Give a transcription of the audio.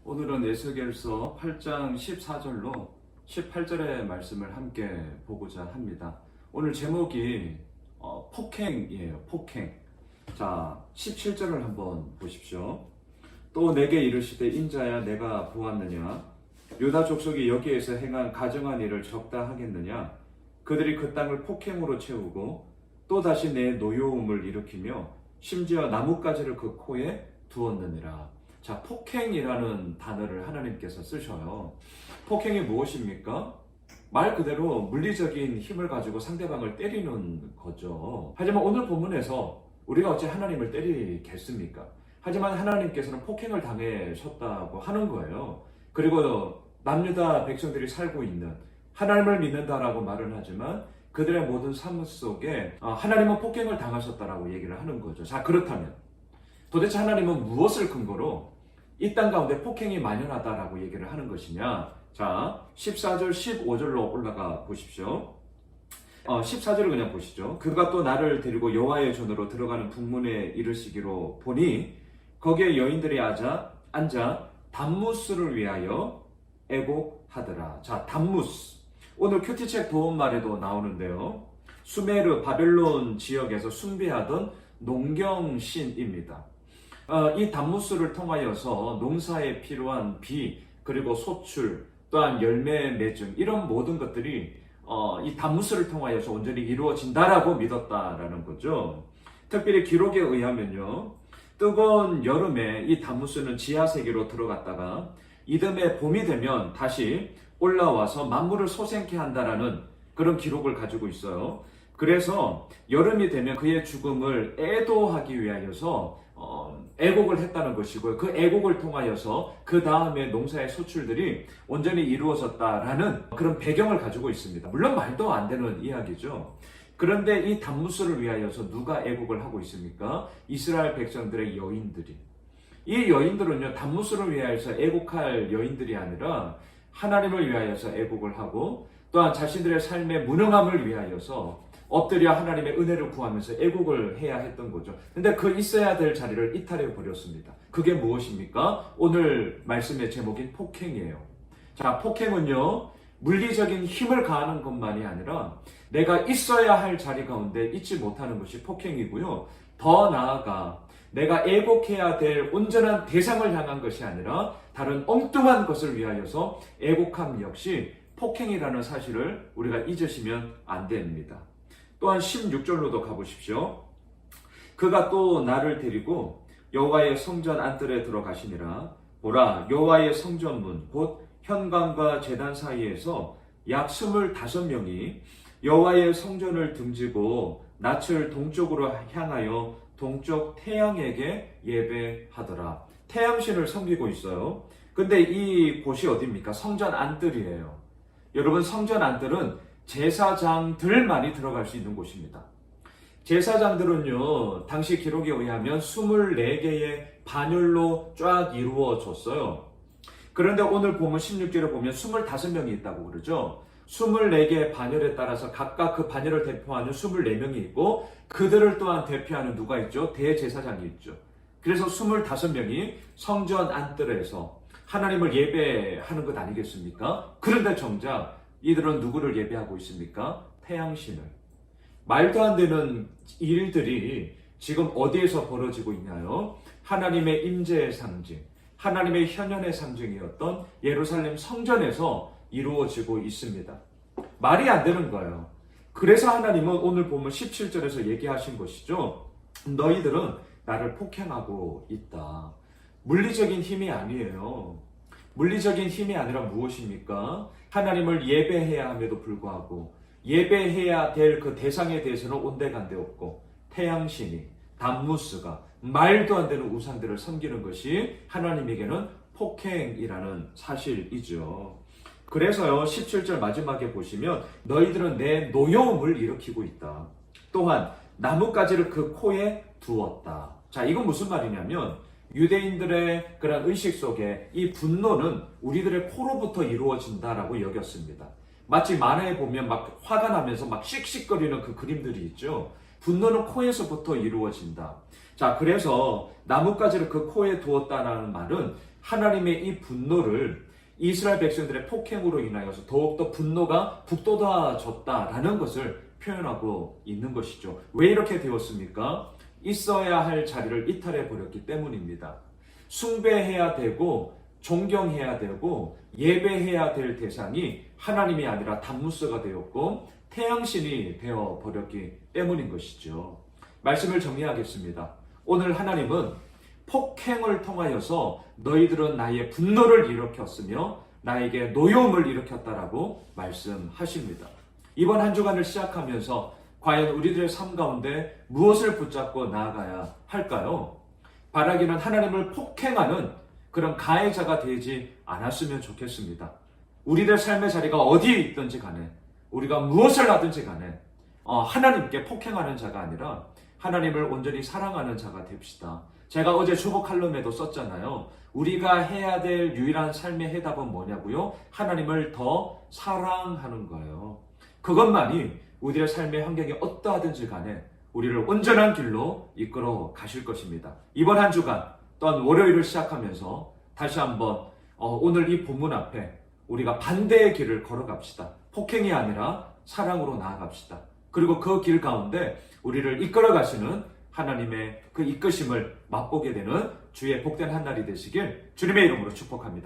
오늘은 에스겔서 8장 14절로 18절의 말씀을 함께 보고자 합니다. 오늘 제목이 폭행이에요. 폭행. 자, 17절을 한번 보십시오. 또 내게 이르시되 인자야 내가 보았느냐? 유다 족속이 여기에서 행한 가증한 일을 적다 하겠느냐? 그들이 그 땅을 폭행으로 채우고 또다시 내 노여움을 일으키며 심지어 나뭇가지를 그 코에 두었느니라. 자, 폭행이라는 단어를 하나님께서 쓰셔요. 폭행이 무엇입니까? 말 그대로 물리적인 힘을 가지고 상대방을 때리는 거죠. 하지만 오늘 본문에서 우리가 어찌 하나님을 때리겠습니까? 하지만 하나님께서는 폭행을 당하셨다고 하는 거예요. 그리고 남유다 백성들이 살고 있는 하나님을 믿는다라고 말은 하지만 그들의 모든 삶 속에 하나님은 폭행을 당하셨다라고 얘기를 하는 거죠. 자, 그렇다면 도대체 하나님은 무엇을 근거로 이 땅 가운데 폭행이 만연하다라고 얘기를 하는 것이냐? 자, 14절, 15절로 올라가 보십시오. 14절을 그냥 보시죠. 그가 또 나를 데리고 여호와의 전으로 들어가는 북문에 이르시기로 보니 거기에 여인들이 앉아 담무스를 위하여 애곡하더라. 자, 담무스. 오늘 큐티책 도움말에도 나오는데요. 수메르 바벨론 지역에서 숭배하던 농경신입니다. 이 담무스를 통하여서 농사에 필요한 비, 그리고 소출, 또한 열매 맺음 이런 모든 것들이 이 담무스를 통하여서 온전히 이루어진다라고 믿었다라는 거죠. 특별히 기록에 의하면요, 뜨거운 여름에 이 담무스는 지하 세계로 들어갔다가 이듬해 봄이 되면 다시 올라와서 만물을 소생케 한다라는 그런 기록을 가지고 있어요. 그래서 여름이 되면 그의 죽음을 애도하기 위하여서 애곡을 했다는 것이고요. 그 애곡을 통하여서 그 다음에 농사의 소출들이 온전히 이루어졌다라는 그런 배경을 가지고 있습니다. 물론 말도 안 되는 이야기죠. 그런데 이 담무스를 위하여서 누가 애곡을 하고 있습니까? 이스라엘 백성들의 여인들이. 이 여인들은요, 담무스를 위하여서 애곡할 여인들이 아니라 하나님을 위하여서 애곡을 하고 또한 자신들의 삶의 무능함을 위하여서 엎드려 하나님의 은혜를 구하면서 애곡을 해야 했던 거죠. 근데 그 있어야 될 자리를 이탈해 버렸습니다. 그게 무엇입니까? 오늘 말씀의 제목인 폭행이에요. 자, 폭행은요, 물리적인 힘을 가하는 것만이 아니라 내가 있어야 할 자리 가운데 있지 못하는 것이 폭행이고요. 더 나아가 내가 애곡해야 될 온전한 대상을 향한 것이 아니라 다른 엉뚱한 것을 위하여서 애곡함 역시 폭행이라는 사실을 우리가 잊으시면 안 됩니다. 또한 16절로도 가보십시오. 그가 또 나를 데리고 여호와의 성전 안뜰에 들어가시니라. 보라, 여호와의 성전문 곧 현관과 제단 사이에서 약 25명이 여호와의 성전을 등지고 낯을 동쪽으로 향하여 동쪽 태양에게 예배하더라. 태양신을 섬기고 있어요. 근데 이 곳이 어디입니까? 성전 안뜰이에요. 여러분, 성전 안뜰은 제사장들만이 들어갈 수 있는 곳입니다. 제사장들은요, 당시 기록에 의하면 24개의 반열로 쫙 이루어졌어요. 그런데 오늘 보면 16절에 보면 25명이 있다고 그러죠. 24개의 반열에 따라서 각각 그 반열을 대표하는 24명이 있고 그들을 또한 대표하는 누가 있죠? 대제사장이 있죠. 그래서 25명이 성전 안뜰에서 하나님을 예배하는 것 아니겠습니까? 그런데 정작 이들은 누구를 예배하고 있습니까? 태양신을. 말도 안 되는 일들이 지금 어디에서 벌어지고 있냐요? 하나님의 임재의 상징, 하나님의 현현의 상징이었던 예루살렘 성전에서 이루어지고 있습니다. 말이 안 되는 거예요. 그래서 하나님은 오늘 보면 17절에서 얘기하신 것이죠. 너희들은 나를 폭행하고 있다. 물리적인 힘이 아니에요. 물리적인 힘이 아니라 무엇입니까? 하나님을 예배해야 함에도 불구하고 예배해야 될 그 대상에 대해서는 온데간데 없고 태양신이, 담무스가 말도 안 되는 우상들을 섬기는 것이 하나님에게는 폭행이라는 사실이죠. 그래서요, 17절 마지막에 보시면 너희들은 내 노여움을 일으키고 있다. 또한 나뭇가지를 그 코에 두었다. 자, 이건 무슨 말이냐면 유대인들의 그런 의식 속에 이 분노는 우리들의 코로부터 이루어진다라고 여겼습니다. 마치 만화에 보면 막 화가 나면서 막 씩씩거리는 그 그림들이 있죠. 분노는 코에서부터 이루어진다. 자, 그래서 나뭇가지를 그 코에 두었다라는 말은 하나님의 이 분노를 이스라엘 백성들의 폭행으로 인하여서 더욱더 분노가 북돋아졌다라는 것을 표현하고 있는 것이죠. 왜 이렇게 되었습니까? 있어야 할 자리를 이탈해 버렸기 때문입니다. 숭배해야 되고 존경해야 되고 예배해야 될 대상이 하나님이 아니라 단무스가 되었고 태양신이 되어 버렸기 때문인 것이죠. 말씀을 정리하겠습니다. 오늘 하나님은 폭행을 통하여서 너희들은 나의 분노를 일으켰으며 나에게 노여움을 일으켰다라고 말씀하십니다. 이번 한 주간을 시작하면서 과연 우리들의 삶 가운데 무엇을 붙잡고 나아가야 할까요? 바라기는 하나님을 폭행하는 그런 가해자가 되지 않았으면 좋겠습니다. 우리들 삶의 자리가 어디에 있든지 간에 우리가 무엇을 하든지 간에 하나님께 폭행하는 자가 아니라 하나님을 온전히 사랑하는 자가 됩시다. 제가 어제 주보 칼럼에도 썼잖아요. 우리가 해야 될 유일한 삶의 해답은 뭐냐고요? 하나님을 더 사랑하는 거예요. 그것만이 우리의 삶의 환경이 어떠하든지 간에 우리를 온전한 길로 이끌어 가실 것입니다. 이번 한 주간 또한 월요일을 시작하면서 다시 한번 오늘 이 본문 앞에 우리가 반대의 길을 걸어갑시다. 폭행이 아니라 사랑으로 나아갑시다. 그리고 그 길 가운데 우리를 이끌어 가시는 하나님의 그 이끄심을 맛보게 되는 주의 복된 한 날이 되시길 주님의 이름으로 축복합니다.